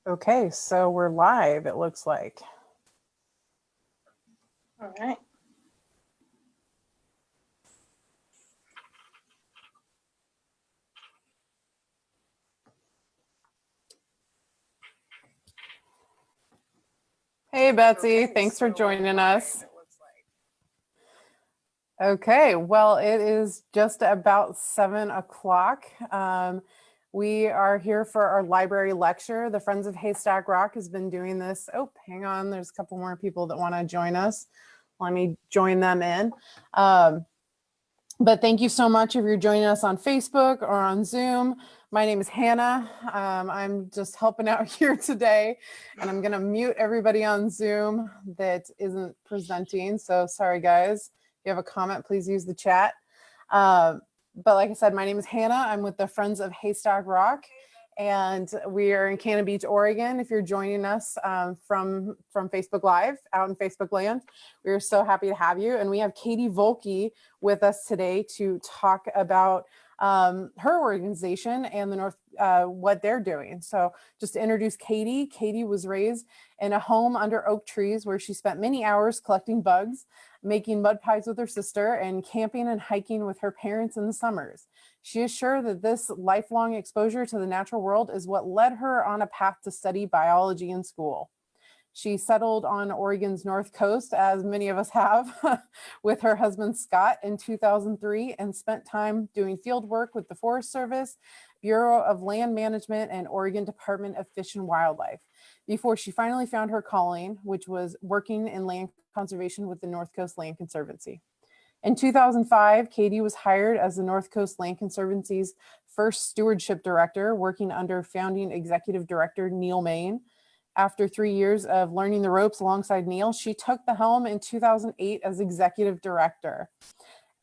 Okay, so we're live, it looks like. All right. Hey, Betsy, thanks for joining us. Okay, well, it is just about 7 o'clock. We are here for our library lecture. The Friends of Haystack Rock has been doing this. Oh, hang on, there's a couple more people that want to join us. Let me join them in. But thank you so much if you're joining us on Facebook or on Zoom. My name is Hannah. I'm just helping out here today, and I'm going to mute everybody on Zoom that isn't presenting. So sorry, guys. If you have a comment, please use the chat. But like I said, my name is Hannah. I'm with the Friends of Haystack Rock, and we are in Cannon Beach, Oregon. If you're joining us from Facebook Live out in Facebook land, we're so happy to have you. And we have Katie Volke with us today to talk about her organization and the what they're doing. So just to introduce Katie, Katie was raised in a home under oak trees where she spent many hours collecting bugs, making mud pies with her sister, and camping and hiking with her parents in the summers. She is sure that this lifelong exposure to the natural world is what led her on a path to study biology in school. She settled on Oregon's North Coast, as many of us have, with her husband Scott in 2003, and spent time doing field work with the Forest Service, Bureau of Land Management, and Oregon Department of Fish and Wildlife, before she finally found her calling, which was working in land conservation with the North Coast Land Conservancy. In 2005, Katie was hired as the North Coast Land Conservancy's first stewardship director, working under founding executive director Neil Main. After 3 years of learning the ropes alongside Neil, she took the helm in 2008 as executive director.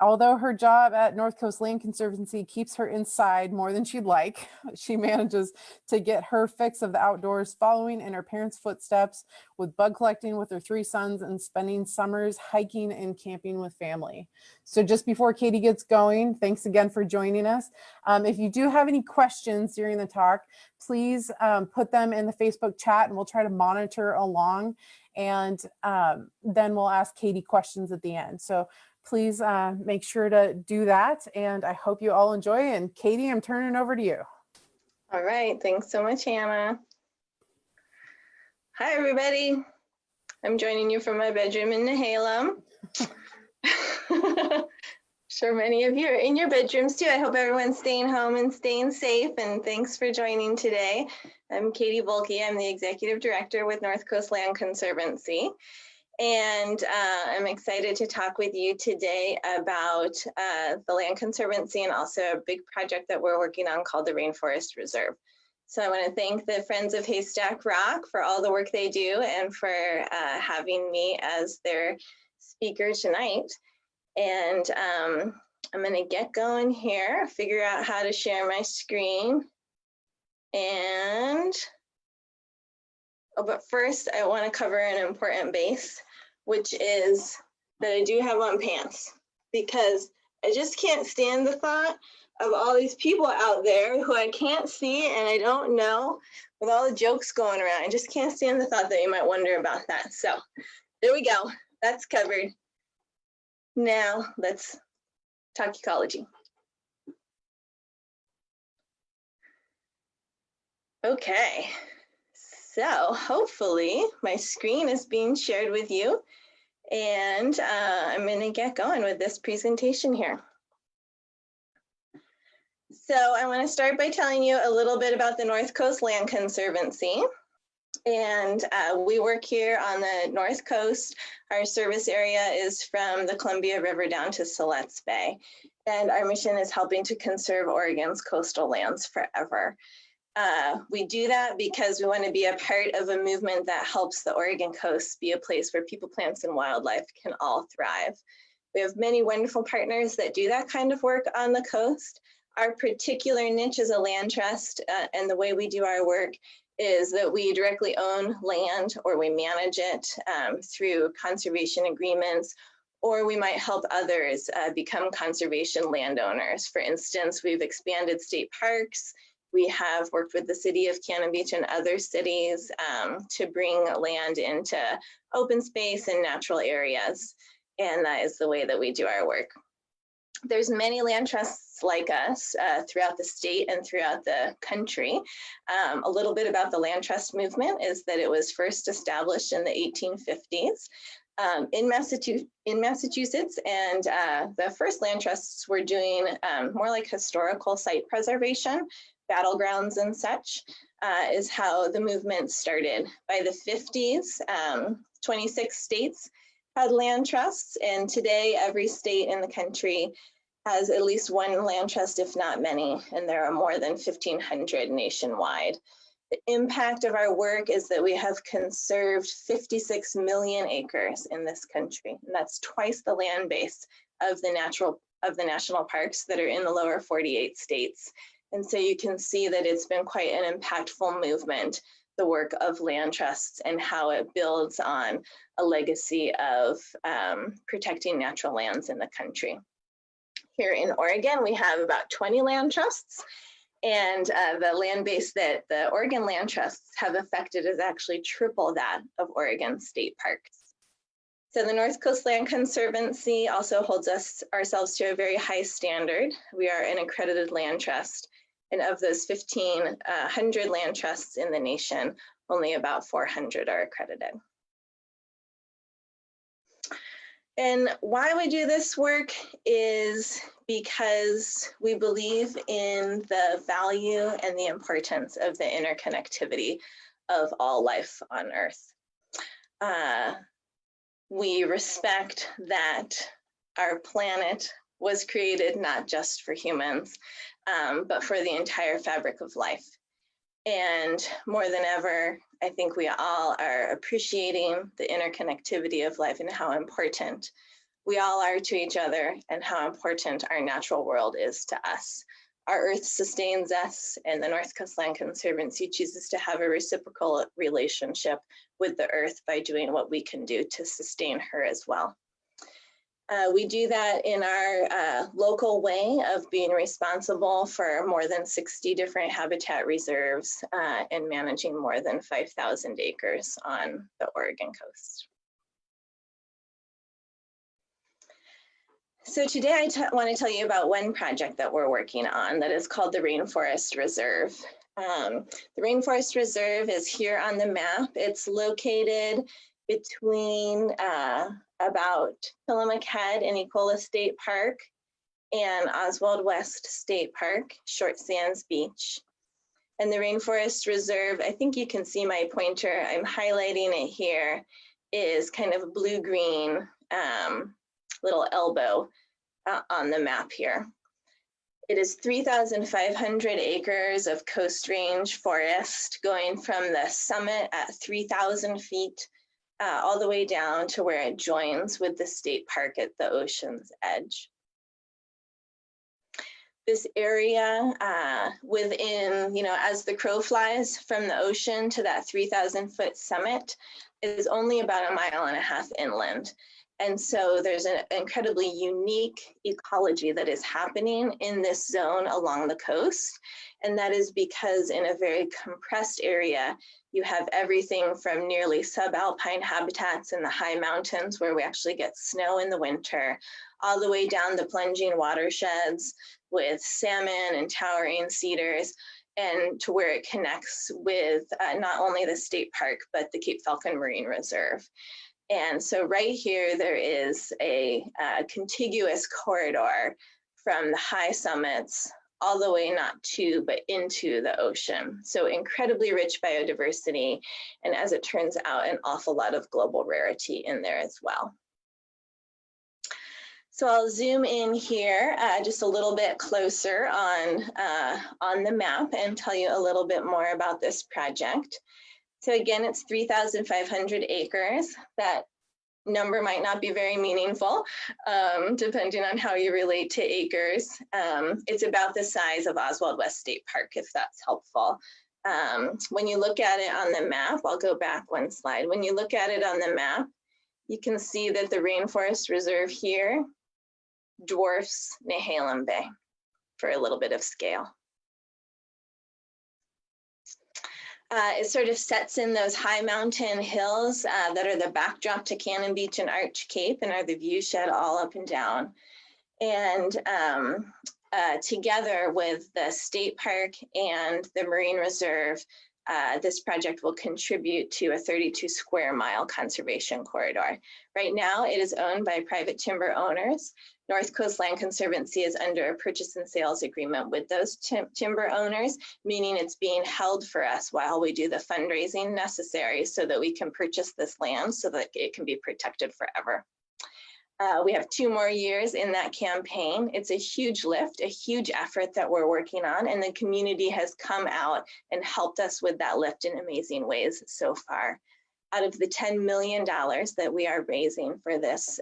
Although her job at North Coast Land Conservancy keeps her inside more than she'd like, she manages to get her fix of the outdoors, following in her parents' footsteps with bug collecting with her 3 sons and spending summers hiking and camping with family. So just before Katie gets going, thanks again for joining us. If you do have any questions during the talk, please put them in the Facebook chat and we'll try to monitor along. And then we'll ask Katie questions at the end. So please make sure to do that. And I hope you all enjoy. And Katie, I'm turning it over to you. All right. Thanks so much, Hannah. Hi, everybody. I'm joining you from my bedroom in Nehalem. Sure many of you are in your bedrooms too. I hope everyone's staying home and staying safe. And thanks for joining today. I'm Katie Volke. I'm the executive director with North Coast Land Conservancy. And I'm excited to talk with you today about the Land Conservancy and also a big project that we're working on called the Rainforest Reserve. So I want to thank the Friends of Haystack Rock for all the work they do and for having me as their speaker tonight. And I'm going to get going here, figure out how to share my screen. And but first, I want to cover an important base, which is that I do have on pants, because I just can't stand the thought of all these people out there who I can't see and I don't know, with all the jokes going around. I just can't stand the thought that you might wonder about that. So there we go. That's covered. Now let's talk ecology. Okay. So hopefully my screen is being shared with you, and I'm going to get going with this presentation here. So I want to start by telling you a little bit about the North Coast Land Conservancy. And we work here on the North Coast. Our service area is from the Columbia River down to Siletz Bay. And our mission is helping to conserve Oregon's coastal lands forever. We do that because we want to be a part of a movement that helps the Oregon coast be a place where people, plants, and wildlife can all thrive. We have many wonderful partners that do that kind of work on the coast. Our particular niche is a land trust, and the way we do our work is that we directly own land or we manage it through conservation agreements, or we might help others become conservation landowners. For instance, we've expanded state parks. We have worked with the city of Cannon Beach and other cities to bring land into open space and natural areas. And that is the way that we do our work. There's many land trusts like us throughout the state and throughout the country. A little bit about the land trust movement is that it was first established in the 1850s. In Massachusetts, and the first land trusts were doing more like historical site preservation, battlegrounds and such, is how the movement started. By the 50s, 26 states had land trusts, and today every state in the country has at least one land trust, if not many, and there are more than 1,500 nationwide. The impact of our work is that we have conserved 56 million acres in this country, and that's twice the land base of the national parks that are in the lower 48 states. And so you can see that it's been quite an impactful movement, the work of land trusts and how it builds on a legacy of protecting natural lands in the country. Here in Oregon, we have about 20 land trusts, and the land base that the Oregon land trusts have affected is actually triple that of Oregon state parks. So the North Coast Land Conservancy also holds ourselves to a very high standard. We are an accredited land trust, and of those 1,500 land trusts in the nation, only about 400 are accredited. And why we do this work is because we believe in the value and the importance of the interconnectivity of all life on Earth. We respect that our planet was created not just for humans, but for the entire fabric of life. And more than ever, I think we all are appreciating the interconnectivity of life and how important we all are to each other and how important our natural world is to us. Our Earth sustains us, and the North Coast Land Conservancy chooses to have a reciprocal relationship with the Earth by doing what we can do to sustain her as well. We do that in our local way of being responsible for more than 60 different habitat reserves and managing more than 5,000 acres on the Oregon coast. So today I want to tell you about one project that we're working on that is called the Rainforest Reserve. The Rainforest Reserve is here on the map. It's located between about Tillamook Head and Ecola State Park and Oswald West State Park, Short Sands Beach. And the Rainforest Reserve, I think you can see my pointer, I'm highlighting it here, is kind of a blue-green little elbow on the map here. It is 3,500 acres of Coast Range forest going from the summit at 3,000 feet all the way down to where it joins with the state park at the ocean's edge. This area within, as the crow flies from the ocean to that 3,000-foot summit is only about 1.5 miles inland. And so there's an incredibly unique ecology that is happening in this zone along the coast. And that is because in a very compressed area, you have everything from nearly subalpine habitats in the high mountains where we actually get snow in the winter, all the way down the plunging watersheds with salmon and towering cedars, and to where it connects with not only the state park, but the Cape Falcon Marine Reserve. And so right here, there is a contiguous corridor from the high summits all the way not to, but into the ocean. So incredibly rich biodiversity. And as it turns out, an awful lot of global rarity in there as well. So I'll zoom in here just a little bit closer on the map and tell you a little bit more about this project. So again, it's 3,500 acres. That number might not be very meaningful, depending on how you relate to acres. It's about the size of Oswald West State Park, if that's helpful. When you look at it on the map, I'll go back one slide. When you look at it on the map, you can see that the Rainforest Reserve here dwarfs Nehalem Bay for a little bit of scale. It sort of sets in those high mountain hills that are the backdrop to Cannon Beach and Arch Cape and are the view shed all up and down. And together with the state park and the marine reserve, this project will contribute to a 32 square mile conservation corridor. Right now, it is owned by private timber owners. North Coast Land Conservancy is under a purchase and sales agreement with those timber owners, meaning it's being held for us while we do the fundraising necessary so that we can purchase this land so that it can be protected forever. We have 2 more years in that campaign. It's a huge lift, a huge effort that we're working on, and the community has come out and helped us with that lift in amazing ways so far. Out of the $10 million that we are raising for this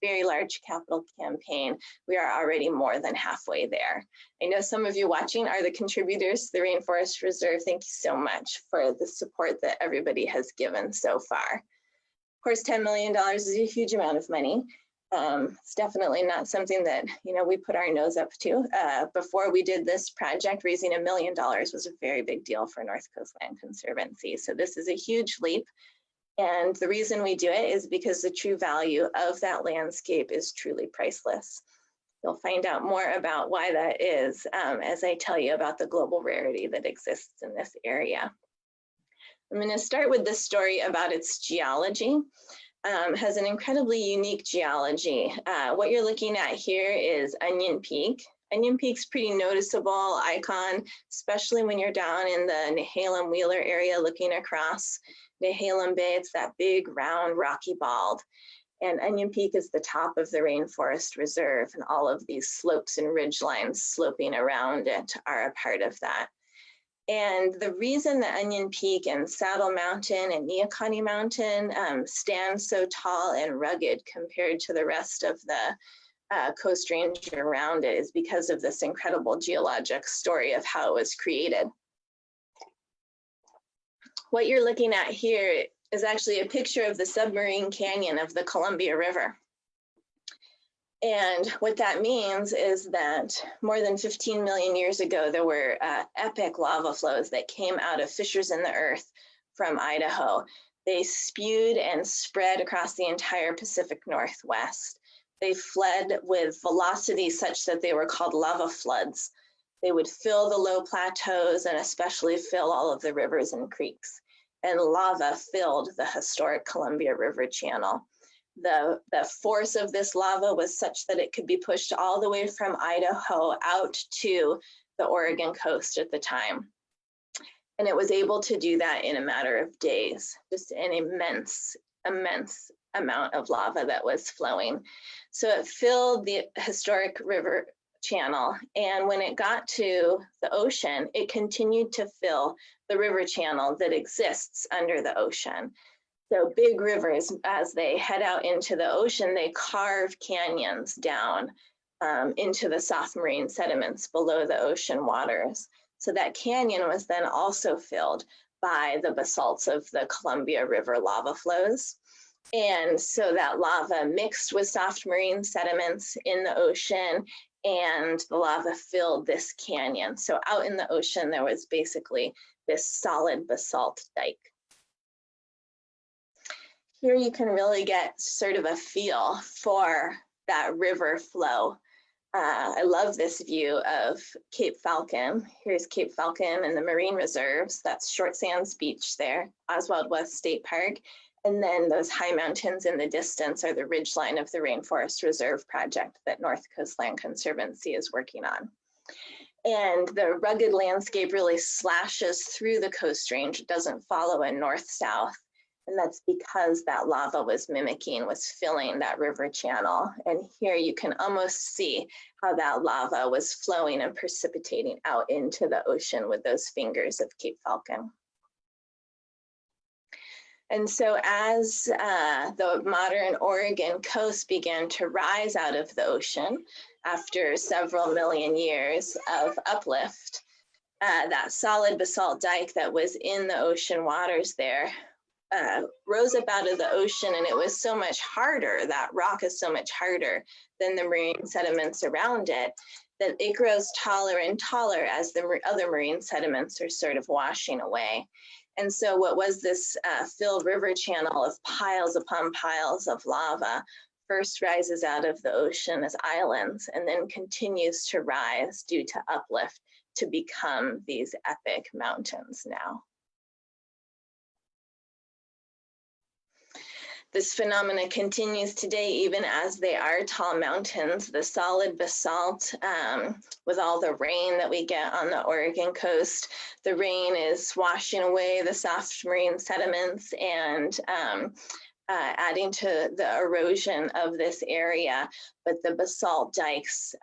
very large capital campaign, we are already more than halfway there. I know some of you watching are the contributors to the Rainforest Reserve. Thank you so much for the support that everybody has given so far. Of course, $10 million is a huge amount of money. It's definitely not something that, you know, we put our nose up to. Before we did this project, raising $1 million was a very big deal for North Coast Land Conservancy. So this is a huge leap. And the reason we do it is because the true value of that landscape is truly priceless. You'll find out more about why that is as I tell you about the global rarity that exists in this area. I'm going to start with this story about its geology. Has an incredibly unique geology. What you're looking at here is Onion Peak. Onion Peak's pretty noticeable icon, especially when you're down in the Nehalem-Wheeler area looking across Nehalem Bay. It's that big, round, rocky bald. And Onion Peak is the top of the Rainforest Reserve, and all of these slopes and ridge lines sloping around it are a part of that. And the reason that Onion Peak and Saddle Mountain and Neahkahnie Mountain stand so tall and rugged compared to the rest of the Coast Range around it is because of this incredible geologic story of how it was created. What you're looking at here is actually a picture of the submarine canyon of the Columbia River. And what that means is that more than 15 million years ago, there were epic lava flows that came out of fissures in the earth from Idaho. They spewed and spread across the entire Pacific Northwest. They fled with velocity such that they were called lava floods. They would fill the low plateaus and especially fill all of the rivers and creeks. And lava filled the historic Columbia River channel. The force of this lava was such that it could be pushed all the way from Idaho out to the Oregon coast at the time. And it was able to do that in a matter of days, just an immense amount of lava that was flowing. So it filled the historic river channel. And when it got to the ocean, it continued to fill the river channel that exists under the ocean. So big rivers, as they head out into the ocean, they carve canyons down into the soft marine sediments below the ocean waters. So that canyon was then also filled by the basalts of the Columbia River lava flows. And so that lava mixed with soft marine sediments in the ocean, and the lava filled this canyon. So out in the ocean, there was basically this solid basalt dike. Here you can really get sort of a feel for that river flow. I love this view of Cape Falcon. Here's Cape Falcon and the marine reserves. That's Short Sands Beach there, Oswald West State Park. And then those high mountains in the distance are the ridgeline of the Rainforest Reserve project that North Coast Land Conservancy is working on. And the rugged landscape really slashes through the Coast Range. It doesn't follow a north-south. And that's because that lava was filling that river channel. And here you can almost see how that lava was flowing and precipitating out into the ocean with those fingers of Cape Falcon. And so as the modern Oregon coast began to rise out of the ocean after several million years of uplift, that solid basalt dike that was in the ocean waters there rose up out of the ocean, and it was so much harder, that rock is so much harder than the marine sediments around it, that it grows taller and taller as the other marine sediments are sort of washing away. And so what was this filled river channel of piles upon piles of lava first rises out of the ocean as islands and then continues to rise due to uplift to become these epic mountains now. This phenomena continues today, even as they are tall mountains. The solid basalt, with all the rain that we get on the Oregon coast, the rain is washing away the soft marine sediments and adding to the erosion of this area, but the basalt dikes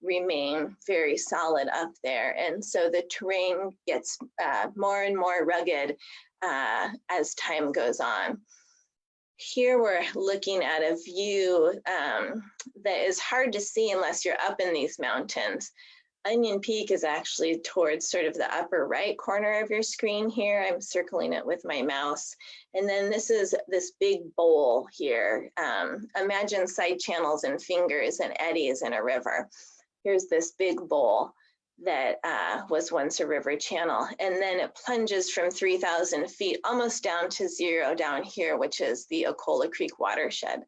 remain very solid up there. And so the terrain gets more and more rugged as time goes on. Here we're looking at a view that is hard to see unless you're up in these mountains. Onion Peak is actually towards sort of the upper right corner of your screen here. I'm circling it with my mouse. And then this is this big bowl here. Imagine side channels and fingers and eddies in a river. Here's this big bowl that was once a river channel. And then it plunges from 3,000 feet almost down to zero down here, which is the Ecola Creek watershed.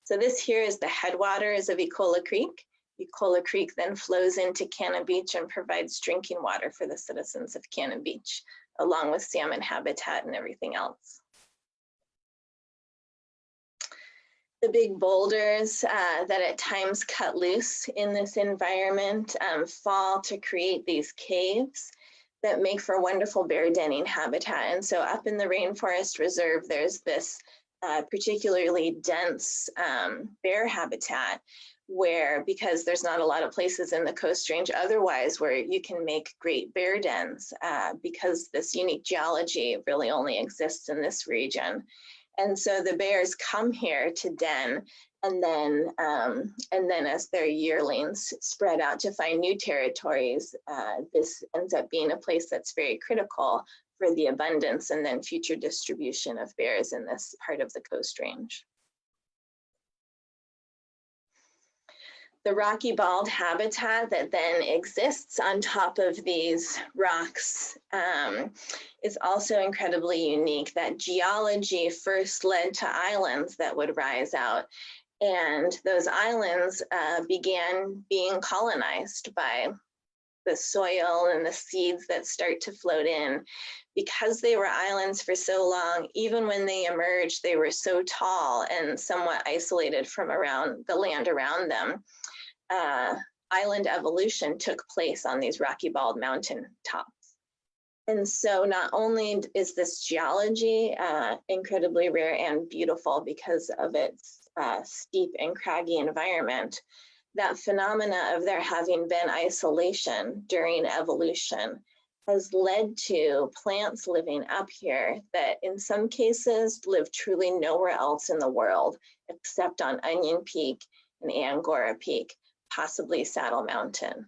So this here is the headwaters of Ecola Creek. Ecola Creek then flows into Cannon Beach and provides drinking water for the citizens of Cannon Beach, along with salmon habitat and everything else. The big boulders that at times cut loose in this environment fall to create these caves that make for wonderful bear denning habitat. And so up in the Rainforest Reserve, there's this particularly dense bear habitat where, because there's not a lot of places in the Coast Range otherwise where you can make great bear dens, because this unique geology really only exists in this region. And so the bears come here to den, and then as their yearlings spread out to find new territories, this ends up being a place that's very critical for the abundance and then future distribution of bears in this part of the Coast Range. The rocky bald habitat that then exists on top of these rocks is also incredibly unique. That geology first led to islands that would rise out, and those islands began being colonized by the soil and the seeds that start to float in. Because they were islands for so long, even when they emerged, they were so tall and somewhat isolated from around the land around them. Island evolution took place on these rocky bald mountain tops. And so not only is this geology incredibly rare and beautiful because of its steep and craggy environment, that phenomena of there having been isolation during evolution has led to plants living up here that in some cases live truly nowhere else in the world except on Onion Peak and Angora Peak, possibly Saddle Mountain.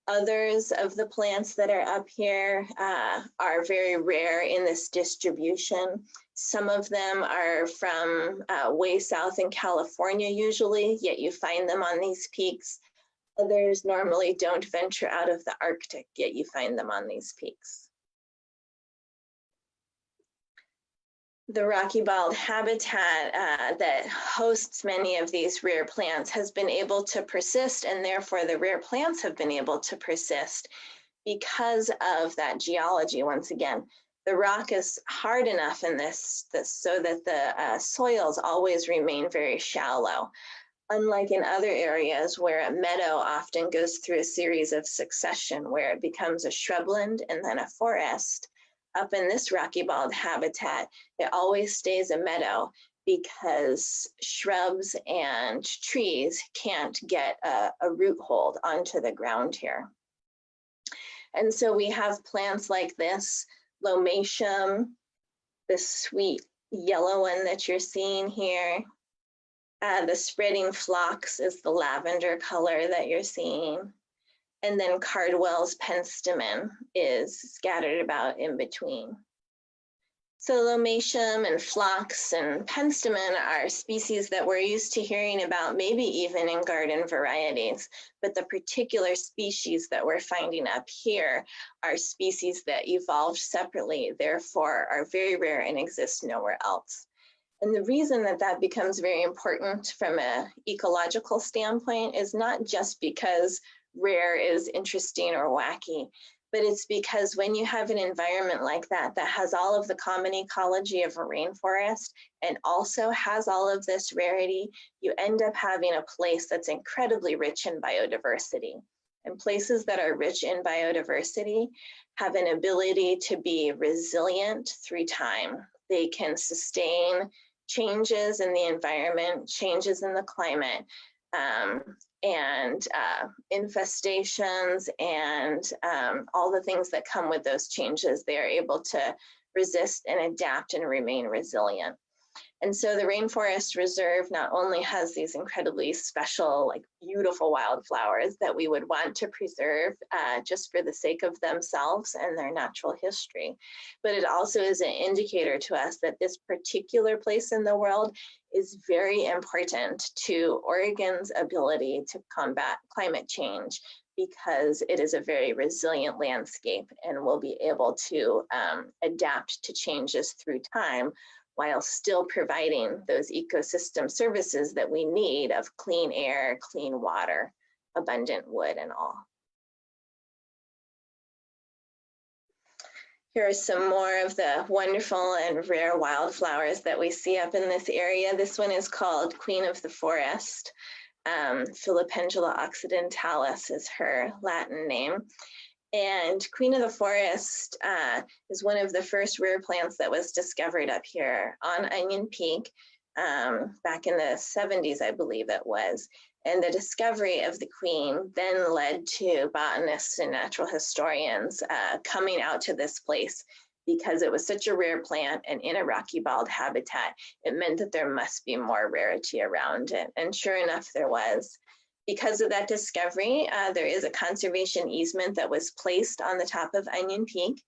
Others of the plants that are up here are very rare in this distribution. Some of them are from way south in California usually, yet you find them on these peaks. Others normally don't venture out of the Arctic, yet you find them on these peaks. The rocky bald habitat that hosts many of these rare plants has been able to persist, and therefore the rare plants have been able to persist because of that geology. Once again, the rock is hard enough in this so that the soils always remain very shallow. Unlike in other areas where a meadow often goes through a series of succession where it becomes a shrubland and then a forest, up in this rocky bald habitat, it always stays a meadow because shrubs and trees can't get a root hold onto the ground here. And so we have plants like this, Lomatium, this sweet yellow one that you're seeing here. The spreading phlox is the lavender color that you're seeing. And then Cardwell's penstemon is scattered about in between. Solomatium and phlox and penstemon are species that we're used to hearing about, maybe even in garden varieties. But the particular species that we're finding up here are species that evolved separately, therefore are very rare and exist nowhere else. And the reason that that becomes very important from an ecological standpoint is not just because rare is interesting or wacky, but it's because when you have an environment like that, that has all of the common ecology of a rainforest and also has all of this rarity, you end up having a place that's incredibly rich in biodiversity. And places that are rich in biodiversity have an ability to be resilient through time. They can sustain changes in the environment, changes in the climate, and infestations and all the things that come with those changes. They are able to resist and adapt and remain resilient. And so the Rainforest Reserve not only has these incredibly special, like beautiful wildflowers that we would want to preserve just for the sake of themselves and their natural history, but it also is an indicator to us that this particular place in the world is very important to Oregon's ability to combat climate change, because it is a very resilient landscape and will be able to adapt to changes through time, while still providing those ecosystem services that we need of clean air, clean water, abundant wood, and all. Here are some more of the wonderful and rare wildflowers that we see up in this area. This one is called Queen of the Forest. Filipendula occidentalis is her Latin name. And Queen of the Forest is one of the first rare plants that was discovered up here on Onion Peak back in the 70s, I believe it was. And the discovery of the queen then led to botanists and natural historians coming out to this place because it was such a rare plant and in a rocky bald habitat. It meant that there must be more rarity around it. And sure enough, there was. Because of that discovery, there is a conservation easement that was placed on the top of Onion Peak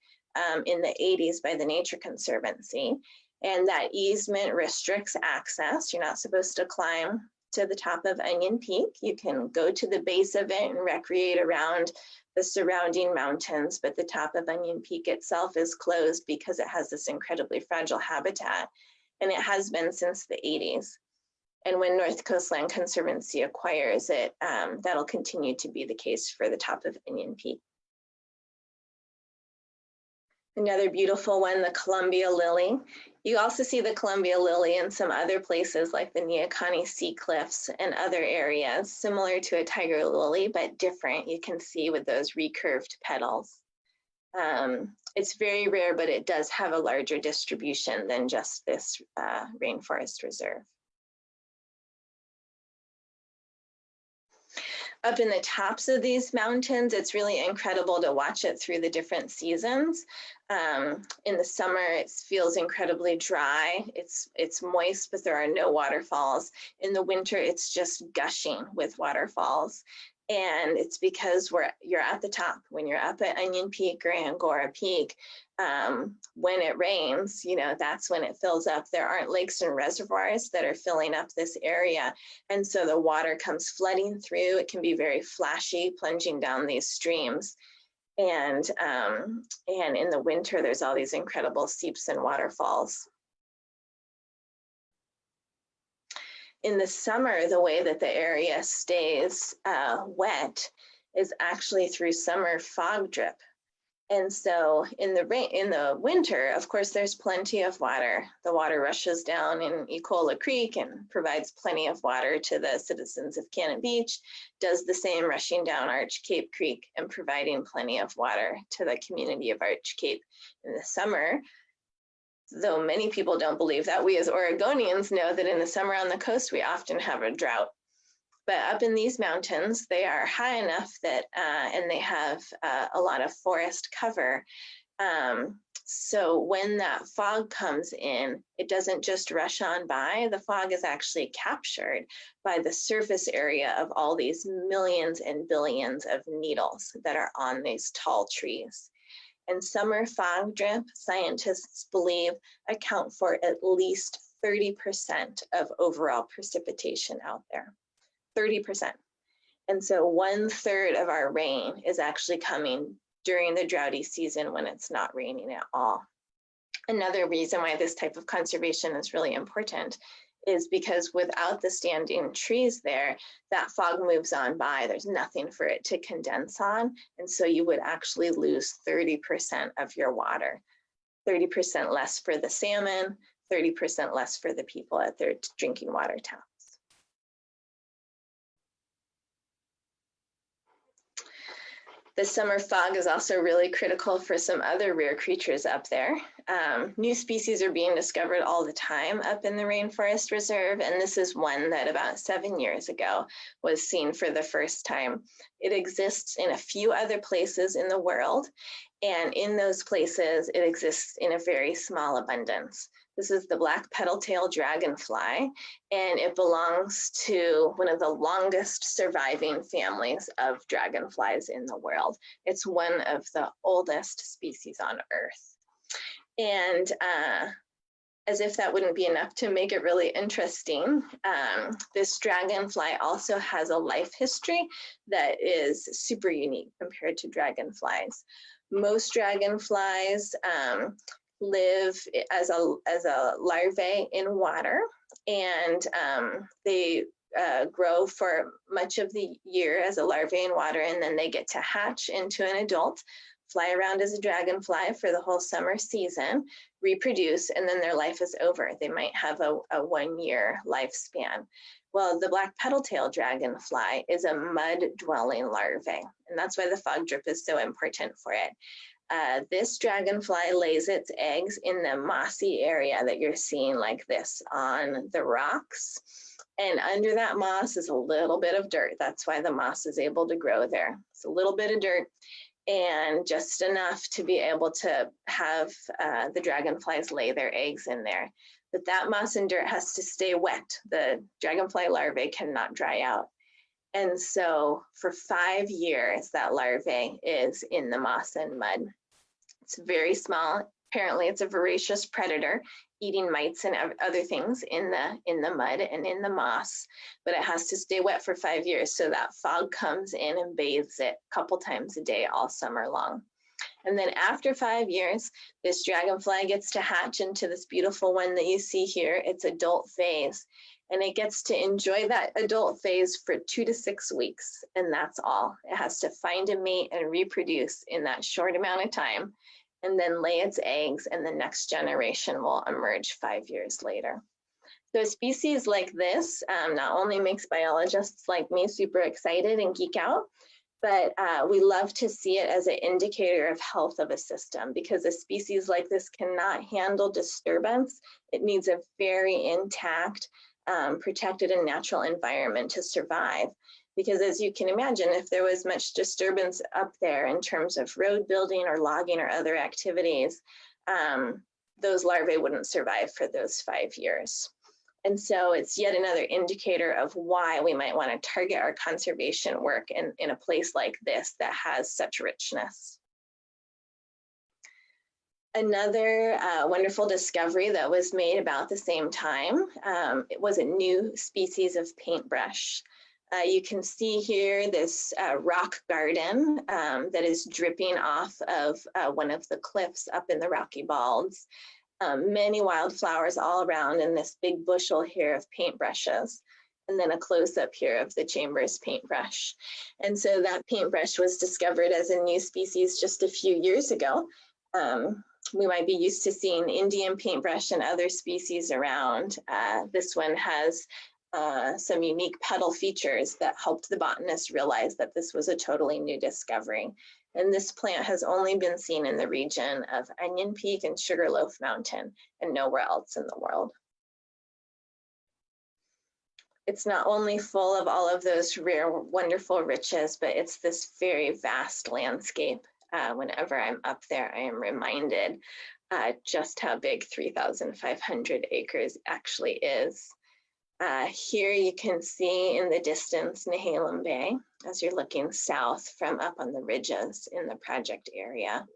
in the 80s by the Nature Conservancy. And that easement restricts access. You're not supposed to climb to the top of Onion Peak. You can go to the base of it and recreate around the surrounding mountains, but the top of Onion Peak itself is closed because it has this incredibly fragile habitat, and it has been since the 80s. And when North Coast Land Conservancy acquires it, that'll continue to be the case for the top of Onion Peak. Another beautiful one, the Columbia lily. You also see the Columbia lily in some other places like the Neahkahnie Sea Cliffs and other areas, similar to a tiger lily, but different. You can see with those recurved petals. It's very rare, but it does have a larger distribution than just this rainforest reserve. Up in the tops of these mountains, it's really incredible to watch it through the different seasons. In the summer, it feels incredibly dry. It's moist, but there are no waterfalls. In the winter, it's just gushing with waterfalls. And it's because you're at the top. When you're up at Onion Peak or Angora Peak, when it rains, that's when it fills up. There aren't lakes and reservoirs that are filling up this area. And so the water comes flooding through. It can be very flashy, plunging down these streams. And in the winter, there's all these incredible seeps and waterfalls. In the summer, the way that the area stays wet is actually through summer fog drip. And so in the winter, of course, there's plenty of water. The water rushes down in Ecola Creek and provides plenty of water to the citizens of Cannon Beach, does the same rushing down Arch Cape Creek and providing plenty of water to the community of Arch Cape. In the summer, though many people don't believe that, we as Oregonians know that in the summer on the coast, we often have a drought. But up in these mountains, they are high enough that, and they have a lot of forest cover. So when that fog comes in, it doesn't just rush on by. The fog is actually captured by the surface area of all these millions and billions of needles that are on these tall trees. And summer fog drip, scientists believe, account for at least 30% of overall precipitation out there. 30%. And so 1/3 of our rain is actually coming during the droughty season when it's not raining at all. Another reason why this type of conservation is really important is because without the standing trees there, that fog moves on by. There's nothing for it to condense on. And so you would actually lose 30% of your water, 30% less for the salmon, 30% less for the people at their drinking water taps. The summer fog is also really critical for some other rare creatures up there. New species are being discovered all the time up in the Rainforest Reserve, and this is one that about 7 years ago was seen for the first time. It exists in a few other places in the world, and in those places, it exists in a very small abundance. This is the black petal-tailed dragonfly, and it belongs to one of the longest surviving families of dragonflies in the world. It's one of the oldest species on Earth. And as if that wouldn't be enough to make it really interesting, this dragonfly also has a life history that is super unique compared to dragonflies. Most dragonflies live as a larvae in water, and they grow for much of the year as a larvae in water, and then they get to hatch into an adult, fly around as a dragonfly for the whole summer season, reproduce, and then their life is over. They might have a 1-year lifespan. Well, the black petal-tailed dragonfly is a mud-dwelling larvae, and that's why the fog drip is so important for it. This dragonfly lays its eggs in the mossy area that you're seeing like this on the rocks. And under that moss is a little bit of dirt. That's why the moss is able to grow there. It's a little bit of dirt and just enough to be able to have the dragonflies lay their eggs in there. But that moss and dirt has to stay wet. The dragonfly larvae cannot dry out. And so for 5 years, that larvae is in the moss and mud. It's very small. Apparently, it's a voracious predator, eating mites and other things in the mud and in the moss, but it has to stay wet for 5 years. So that fog comes in and bathes it a couple times a day all summer long. And then after 5 years, this dragonfly gets to hatch into this beautiful one that you see here. It's adult phase. And it gets to enjoy that adult phase for 2 to 6 weeks. And that's all. It has to find a mate and reproduce in that short amount of time, and then lay its eggs, and the next generation will emerge 5 years later. So a species like this not only makes biologists like me super excited and geek out, but we love to see it as an indicator of health of a system, because a species like this cannot handle disturbance. It needs a very intact, protected and natural environment to survive. Because as you can imagine, if there was much disturbance up there in terms of road building or logging or other activities, those larvae wouldn't survive for those 5 years. And so it's yet another indicator of why we might want to target our conservation work in a place like this that has such richness. Another wonderful discovery that was made about the same time, it was a new species of paintbrush. You can see here this rock garden that is dripping off of one of the cliffs up in the Rocky Balds. Many wildflowers all around, and this big bushel here of paintbrushes. And then a close-up here of the Chambers paintbrush. And so that paintbrush was discovered as a new species just a few years ago. We might be used to seeing Indian paintbrush and other species around. This one has some unique petal features that helped the botanists realize that this was a totally new discovery. And this plant has only been seen in the region of Onion Peak and Sugarloaf Mountain and nowhere else in the world. It's not only full of all of those rare, wonderful riches, but it's this very vast landscape. Whenever I'm up there, I am reminded just how big 3,500 acres actually is. Here you can see in the distance Nehalem Bay as you're looking south from up on the ridges in the project area.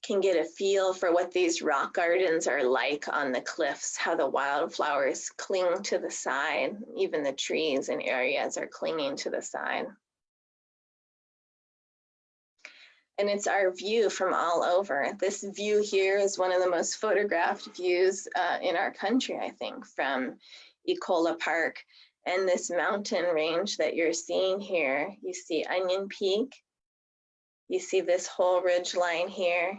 can get a feel for what these rock gardens are like on the cliffs, how the wildflowers cling to the side, even the trees and areas are clinging to the side. And it's our view from all over. This view here is one of the most photographed views in our country, I think, from Ecola Park. And this mountain range that you're seeing here, you see Onion Peak, you see this whole ridge line here.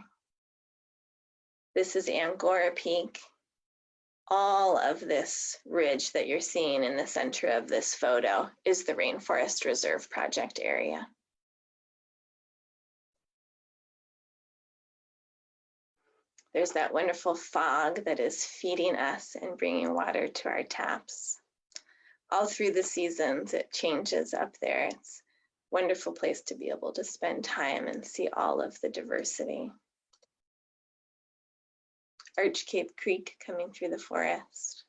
This is Angora Peak. All of this ridge that you're seeing in the center of this photo is the Rainforest Reserve Project area. There's that wonderful fog that is feeding us and bringing water to our taps. All through the seasons, it changes up there. It's a wonderful place to be able to spend time and see all of the diversity. Arch Cape Creek coming through the forest.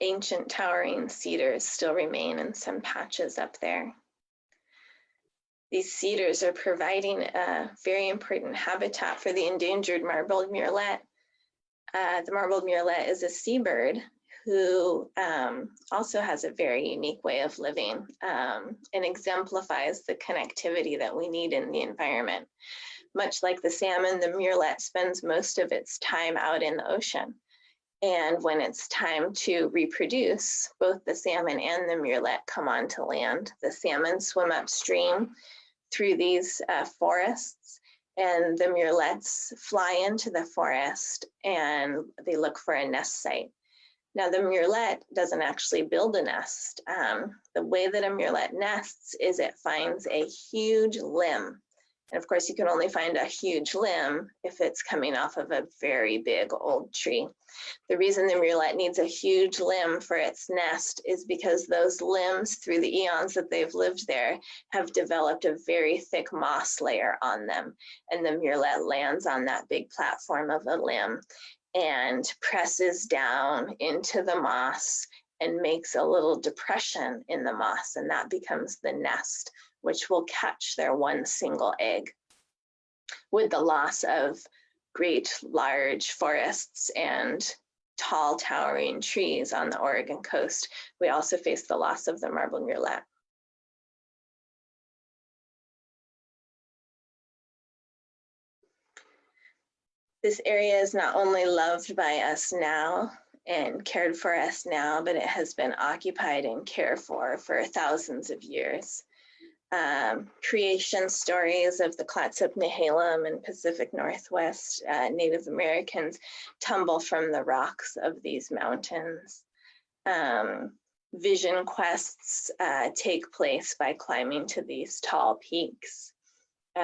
Ancient towering cedars still remain in some patches up there. These cedars are providing a very important habitat for the endangered marbled murrelet. The marbled murrelet is a seabird who also has a very unique way of living and exemplifies the connectivity that we need in the environment. Much like the salmon, the murrelet spends most of its time out in the ocean. And when it's time to reproduce, both the salmon and the murrelet come onto land. The salmon swim upstream through these forests, and the murrelets fly into the forest and they look for a nest site. Now, the murrelet doesn't actually build a nest. The way that a murrelet nests is it finds a huge limb. And of course, you can only find a huge limb if it's coming off of a very big old tree. The reason the murrelet needs a huge limb for its nest is because those limbs, through the eons that they've lived there, have developed a very thick moss layer on them. And the murrelet lands on that big platform of a limb and presses down into the moss and makes a little depression in the moss, and that becomes the nest, which will catch their one single egg. With the loss of great large forests and tall towering trees on the Oregon coast, we also face the loss of the marbled murrelet. This area is not only loved by us now and cared for us now, but it has been occupied and cared for thousands of years. Creation stories of the Clatsop-Nehalem and Pacific Northwest Native Americans tumble from the rocks of these mountains. Vision quests take place by climbing to these tall peaks.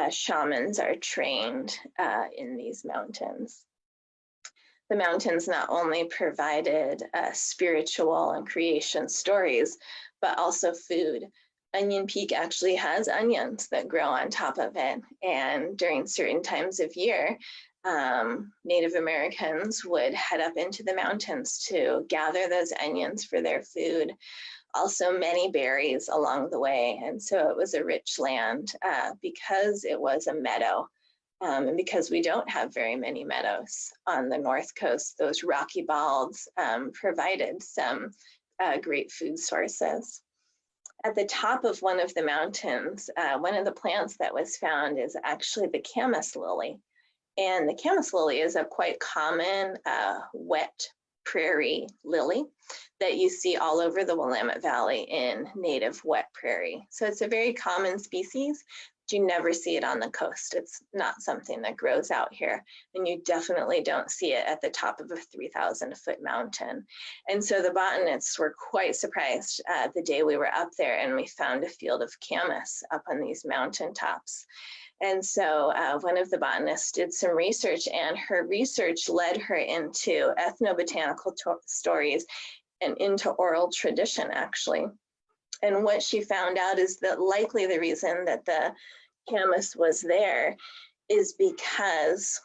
Shamans are trained in these mountains. The mountains not only provided spiritual and creation stories, but also food. Onion Peak actually has onions that grow on top of it. And during certain times of year, Native Americans would head up into the mountains to gather those onions for their food. Also many berries along the way. And so it was a rich land because it was a meadow. And because we don't have very many meadows on the North Coast, those rocky balds provided some great food sources. At the top of one of the mountains, one of the plants that was found is actually the camas lily. And the camas lily is a quite common wet prairie lily that you see all over the Willamette Valley in native wet prairie. So it's a very common species, but you never see it on the coast. It's not something that grows out here, and you definitely don't see it at the top of a 3,000-foot mountain. And so the botanists were quite surprised the day we were up there and we found a field of camas up on these mountaintops. And so one of the botanists did some research, and her research led her into ethnobotanical stories and into oral tradition, actually. And what she found out is that likely the reason that the camas was there is because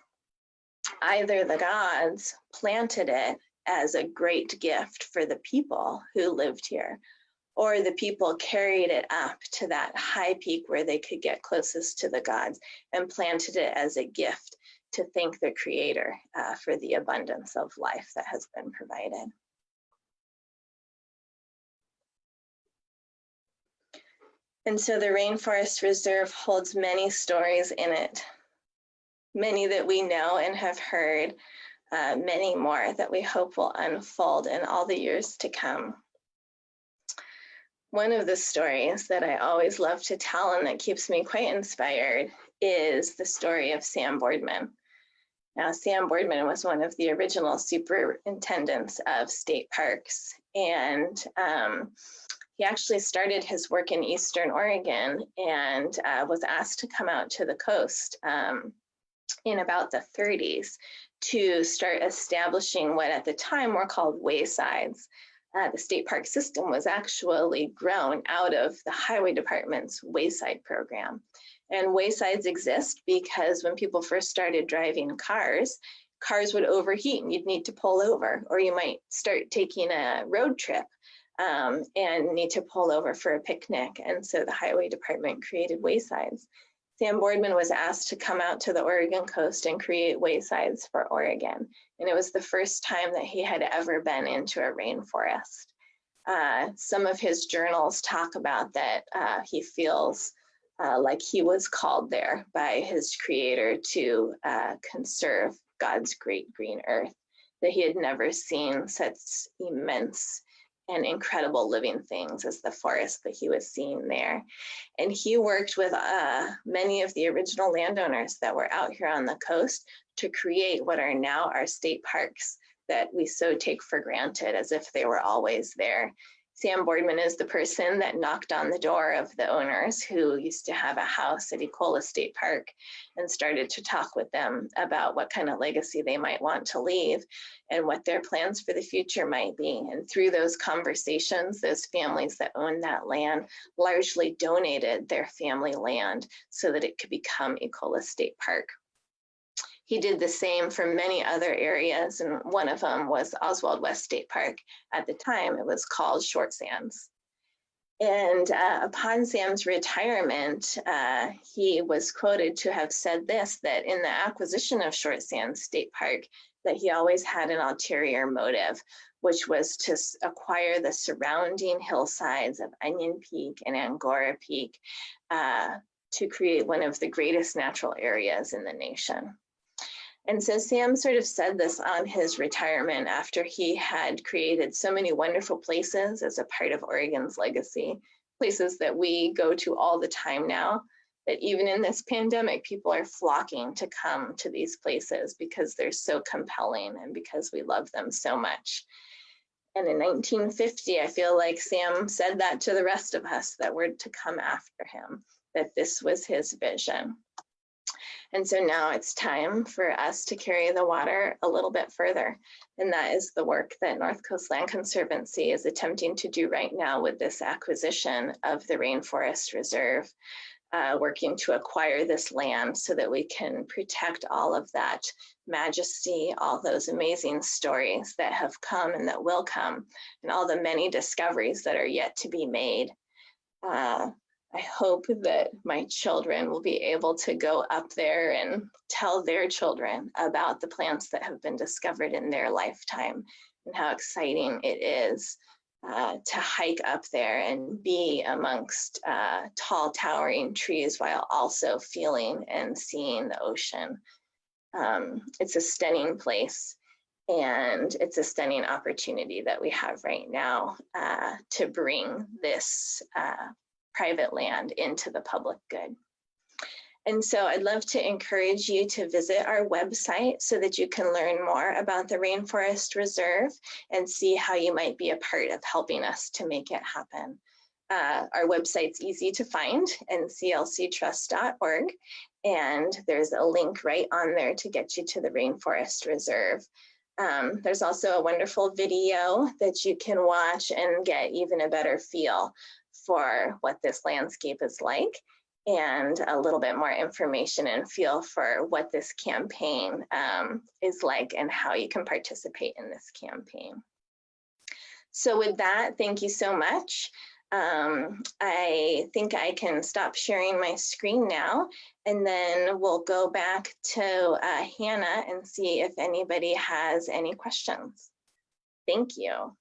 either the gods planted it as a great gift for the people who lived here, or the people carried it up to that high peak where they could get closest to the gods and planted it as a gift to thank the Creator for the abundance of life that has been provided. And so the Rainforest Reserve holds many stories in it, many that we know and have heard, many more that we hope will unfold in all the years to come. One of the stories that I always love to tell and that keeps me quite inspired is the story of Sam Boardman. Now, Sam Boardman was one of the original superintendents of state parks, and he actually started his work in Eastern Oregon and was asked to come out to the coast in about the 30s to start establishing what at the time were called waysides. The state park system was actually grown out of the highway department's wayside program. And waysides exist because when people first started driving cars would overheat and you'd need to pull over, or you might start taking a road trip and need to pull over for a picnic. And so the highway department created waysides. Sam Boardman was asked to come out to the Oregon coast and create waysides for Oregon. And it was the first time that he had ever been into a rainforest. Some of his journals talk about that he feels like he was called there by his Creator to conserve God's great green earth, that he had never seen such immense and incredible living things as the forest that he was seeing there. And he worked with many of the original landowners that were out here on the coast to create what are now our state parks that we so take for granted as if they were always there. Sam Boardman is the person that knocked on the door of the owners who used to have a house at Ecola State Park and started to talk with them about what kind of legacy they might want to leave and what their plans for the future might be. And through those conversations, those families that owned that land largely donated their family land so that it could become Ecola State Park. He did the same for many other areas, and one of them was Oswald West State Park. At the time, it was called Short Sands. And upon Sam's retirement, he was quoted to have said this, that in the acquisition of Short Sands State Park, that he always had an ulterior motive, which was to acquire the surrounding hillsides of Onion Peak and Angora Peak to create one of the greatest natural areas in the nation. And so Sam sort of said this on his retirement after he had created so many wonderful places as a part of Oregon's legacy, places that we go to all the time now, that even in this pandemic, people are flocking to come to these places because they're so compelling and because we love them so much. And in 1950, I feel like Sam said that to the rest of us that were to come after him, that this was his vision. And so now it's time for us to carry the water a little bit further. And that is the work that North Coast Land Conservancy is attempting to do right now with this acquisition of the Rainforest Reserve, working to acquire this land so that we can protect all of that majesty, all those amazing stories that have come and that will come, and all the many discoveries that are yet to be made. I hope that my children will be able to go up there and tell their children about the plants that have been discovered in their lifetime and how exciting it is to hike up there and be amongst tall, towering trees while also feeling and seeing the ocean. It's a stunning place, and it's a stunning opportunity that we have right now to bring this private land into the public good. And so I'd love to encourage you to visit our website so that you can learn more about the Rainforest Reserve and see how you might be a part of helping us to make it happen. Our website's easy to find, nclctrust.org, and there's a link right on there to get you to the Rainforest Reserve. There's also a wonderful video that you can watch and get even a better feel for what this landscape is like, and a little bit more information and feel for what this campaign is like and how you can participate in this campaign. So with that, thank you so much. I think I can stop sharing my screen now, and then we'll go back to Hannah and see if anybody has any questions. Thank you.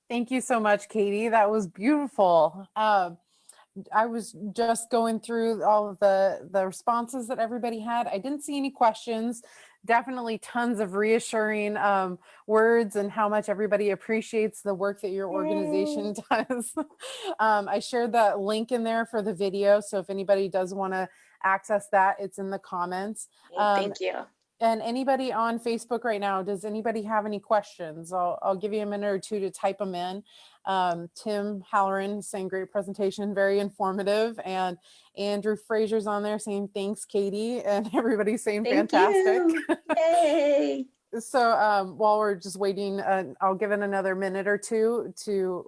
Thank you so much, Katie. That was beautiful. I was just going through all of the responses that everybody had. I didn't see any questions. Definitely tons of reassuring words and how much everybody appreciates the work that your organization does. I shared that link in there for the video. So if anybody does want to access that, it's in the comments. Thank you. And anybody on Facebook right now, does anybody have any questions? I'll give you a minute or two to type them in. Tim Halloran saying great presentation, very informative. And Andrew Frazier's on there saying thanks, Katie. And everybody's saying Thank fantastic. you. Yay. So while we're just waiting, I'll give it another minute or two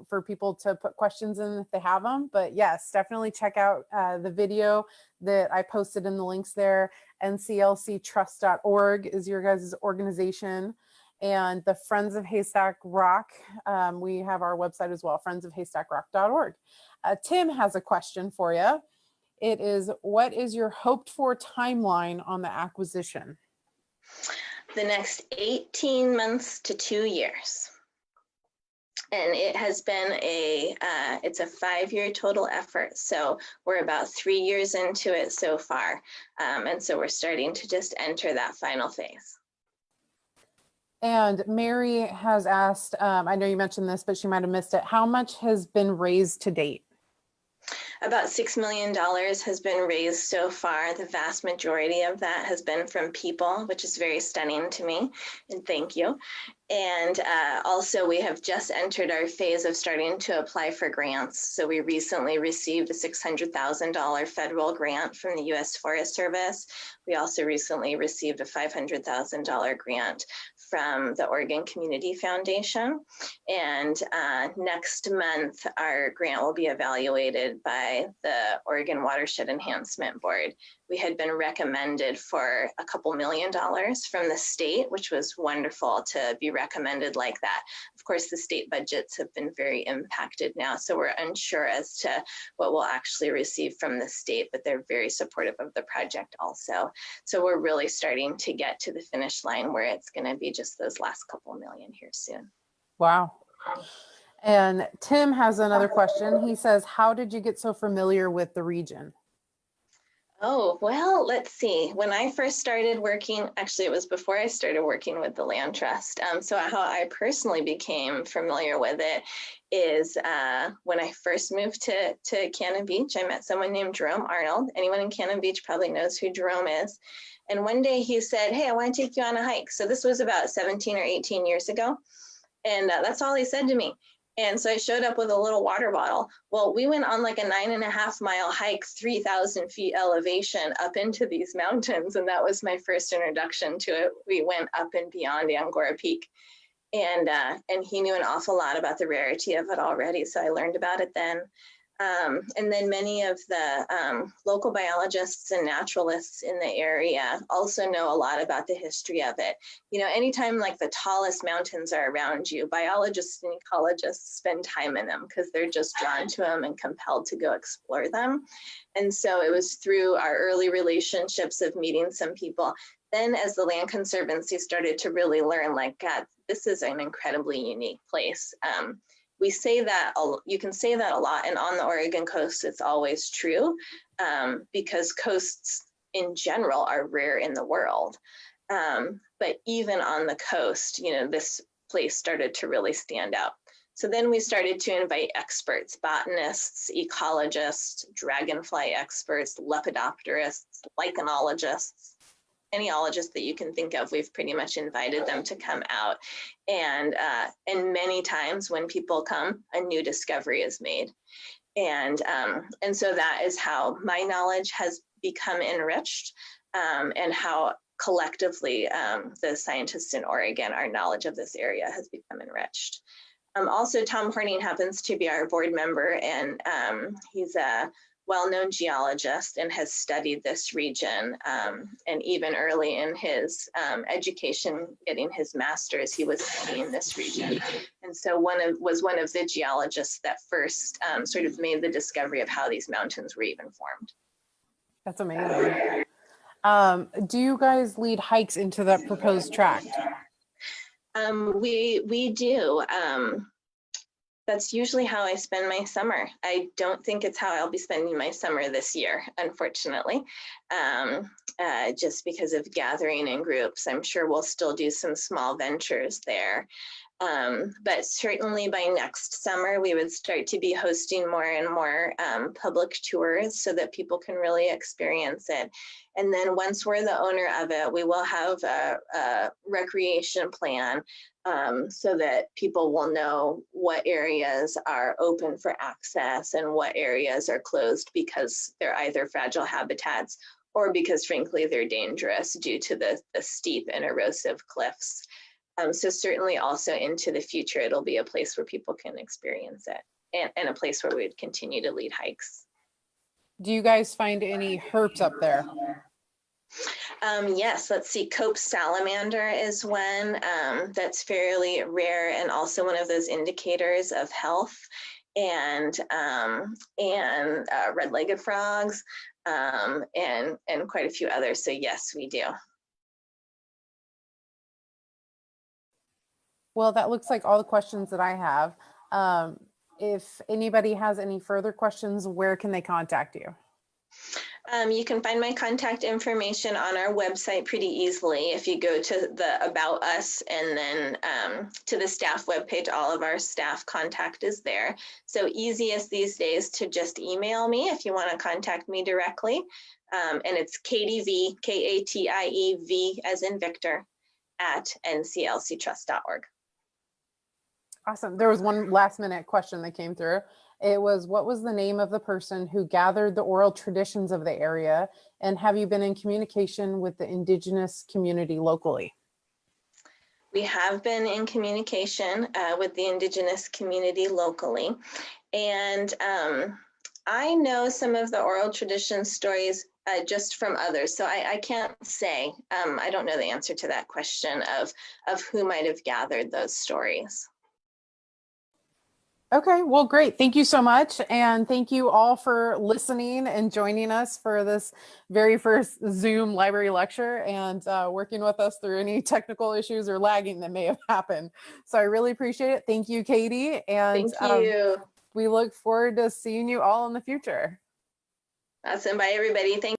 for people to put questions in if they have them. But yes, definitely check out the video that I posted in the links there. nclctrust.org is your guys' organization. And the Friends of Haystack Rock, we have our website as well, friendsofhaystackrock.org. Tim has a question for you. It is, what is your hoped for timeline on the acquisition? The next 18 months to 2 years. And it has been it's a 5-year total effort. So we're about 3 years into it so far. And so we're starting to just enter that final phase. And Mary has asked, I know you mentioned this, but she might have missed it. How much has been raised to date? About $6 million has been raised so far. The vast majority of that has been from people, which is very stunning to me, and thank you. And also we have just entered our phase of starting to apply for grants. So we recently received a $600,000 federal grant from the U.S. Forest Service. We also recently received a $500,000 grant from the Oregon Community Foundation. And next month, our grant will be evaluated by the Oregon Watershed Enhancement Board. We had been recommended for a couple $1 million from the state, which was wonderful to be recommended like that. Of course, the state budgets have been very impacted now, so we're unsure as to what we'll actually receive from the state, but they're very supportive of the project also. So we're really starting to get to the finish line where it's going to be just those last couple million here soon. Wow. And Tim has another question. He says, how did you get so familiar with the region? Oh, well, let's see. When I first started working, actually, it was before I started working with the Land Trust. So how I personally became familiar with it is when I first moved to Cannon Beach, I met someone named Jerome Arnold. Anyone in Cannon Beach probably knows who Jerome is. And one day he said, hey, I want to take you on a hike. So this was about 17 or 18 years ago. And that's all he said to me. And so I showed up with a little water bottle. Well, we went on like a 9.5 mile hike, 3,000 feet elevation up into these mountains. And that was my first introduction to it. We went up and beyond Angora Peak. And he knew an awful lot about the rarity of it already. So I learned about it then. And then many of the local biologists and naturalists in the area also know a lot about the history of it. You know, anytime like the tallest mountains are around you, biologists and ecologists spend time in them because they're just drawn to them and compelled to go explore them. And so it was through our early relationships of meeting some people. Then as the Land Conservancy started to really learn, like, God, this is an incredibly unique place. We say that, you can say that a lot, and on the Oregon coast, it's always true because coasts in general are rare in the world. But even on the coast, you know, this place started to really stand out. So then we started to invite experts, botanists, ecologists, dragonfly experts, lepidopterists, lichenologists, any ologist that you can think of. We've pretty much invited them to come out. And many times when people come, a new discovery is made. And so that is how my knowledge has become enriched and how collectively the scientists in Oregon, our knowledge of this area has become enriched. Also, Tom Horning happens to be our board member, and he's a well-known geologist and has studied this region. And even early in his education, getting his master's, he was studying this region. And so was one of the geologists that first sort of made the discovery of how these mountains were even formed. That's amazing. Do you guys lead hikes into that proposed tract? We do. That's usually how I spend my summer. I don't think it's how I'll be spending my summer this year, unfortunately, just because of gathering in groups. I'm sure we'll still do some small ventures there. But certainly by next summer, we would start to be hosting more and more public tours so that people can really experience it. And then once we're the owner of it, we will have a recreation plan so that people will know what areas are open for access and what areas are closed because they're either fragile habitats or because frankly they're dangerous due to the steep and erosive cliffs. So certainly also into the future, it'll be a place where people can experience it and a place where we would continue to lead hikes. Do you guys find any herps up there? Yes, let's see. Cope salamander is one that's fairly rare and also one of those indicators of health, and red-legged frogs, and quite a few others. So yes, we do. Well, that looks like all the questions that I have. If anybody has any further questions, where can they contact you? You can find my contact information on our website pretty easily. If you go to the About Us and then to the staff webpage, all of our staff contact is there. So easiest these days to just email me if you want to contact me directly. And it's KDV, KATIEV as in Victor, at nclctrust.org. Awesome. There was one last minute question that came through. It was, what was the name of the person who gathered the oral traditions of the area? And have you been in communication with the indigenous community locally? We have been in communication with the indigenous community locally. And I know some of the oral tradition stories just from others. So I can't say, I don't know the answer to that question of who might have gathered those stories. Okay, well, great. Thank you so much. And thank you all for listening and joining us for this very first Zoom library lecture and working with us through any technical issues or lagging that may have happened. So I really appreciate it. Thank you, Katie. And Thank you. We look forward to seeing you all in the future. Awesome. Bye, everybody. Thank